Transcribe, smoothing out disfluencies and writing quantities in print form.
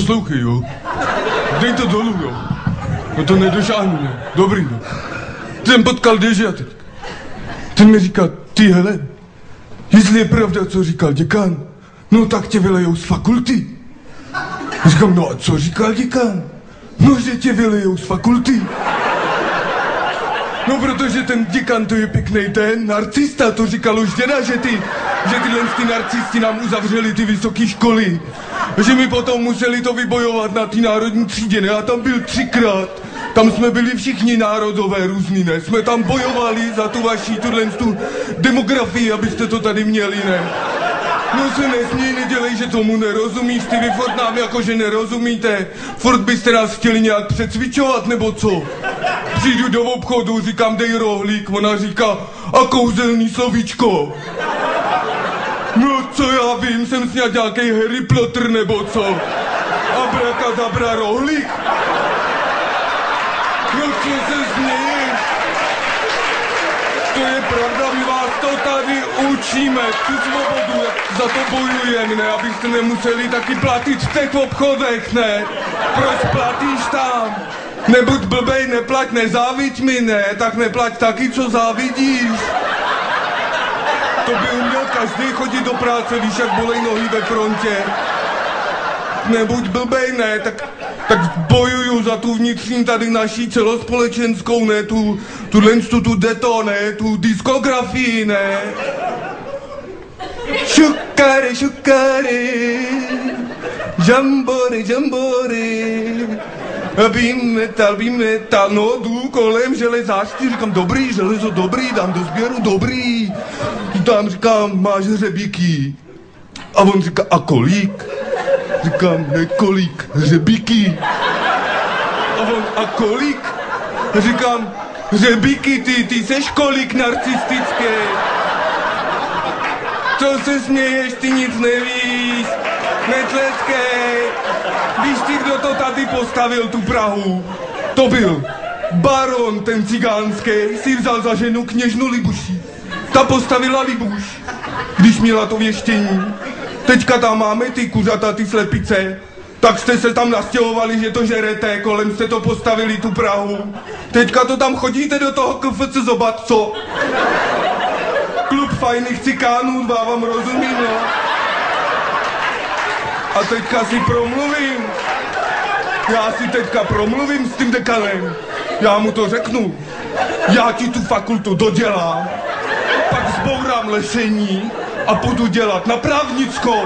poslouchej, jo. Dej to dolů, jo. No to nedošáhnu, ne. Dobrý, no. Jsem potkal Deža teď. Ten mi říká, ty hele, jestli je pravda, co říkal děkan, no tak tě vylejou z fakulty. Říkám, no a co říkal děkan? No, že tě vylejou z fakulty. No, protože ten děkan to je pěknej ten narcista, to říkal už děda, že tyhle ty narcisti nám uzavřeli ty vysoké školy. Že my potom museli to vybojovat na té národní třídě, ne? A tam byl 3krát. Tam jsme byli všichni národové různý, ne? Jsme tam bojovali za tu vaši tu demografii, abyste to tady měli, ne? No se nesměj, nedělej, že tomu nerozumíš, ty vy furt nám jakože nerozumíte. Furt byste nás chtěli nějak přecvičovat, nebo co? Přijdu do obchodu, říkám, dej rohlík, ona říká, a kouzelný slovíčko. No co já vím, jsem snad nějaký Harry Potter, nebo co? Abrakadabra rohlík? No co se směješ? To je pravda, my vás to tady učíme, tu svobodu, za to bojujeme, ne, abyste nemuseli taky platit v těch obchodech, ne? Proč platíš tam? Nebuď blbej, neplať, nezáviď mi, ne, tak neplať taky, co závidíš. To by uměl každý chodit do práce, víš, jak bolej nohy ve frontě. Nebuď blbej, ne, tak bojuju za tu vnitřní tady naší celospolečenskou, ne, tu deto, ne, tu diskografii, ne. Šukary, šukary, žambory, žambory, bím metal, no jdu kolem železářství, říkám dobrý, železo dobrý, dám do sběru dobrý, tam říkám, máš hřebíky, a on říká, a kolik? Říkám, nekolik, hřebíky. A on, a kolik? Říkám, hřebíky, ty seš kolik narcistické. Co se směješ, ty nic nevíš, netleskej. Víš ty, kdo to tady postavil, tu Prahu? To byl baron, ten cigánský, si vzal za ženu kněžnu Libuši. Ta postavila Libuš, když měla to věštění. Teďka tam máme ty kuřata, ty slepice. Tak jste se tam nastěhovali, že to žerete, kolem jste to postavili, tu Prahu. Teďka to tam chodíte do toho KFC zobat, co? Klub fajných cikánů, vám rozumím, no. A teďka si promluvím. Já si teďka promluvím s tím dekanem. Já mu to řeknu. Já ti tu fakultu dodělám, pak zbourám lešení a půjdu dělat na právnickou.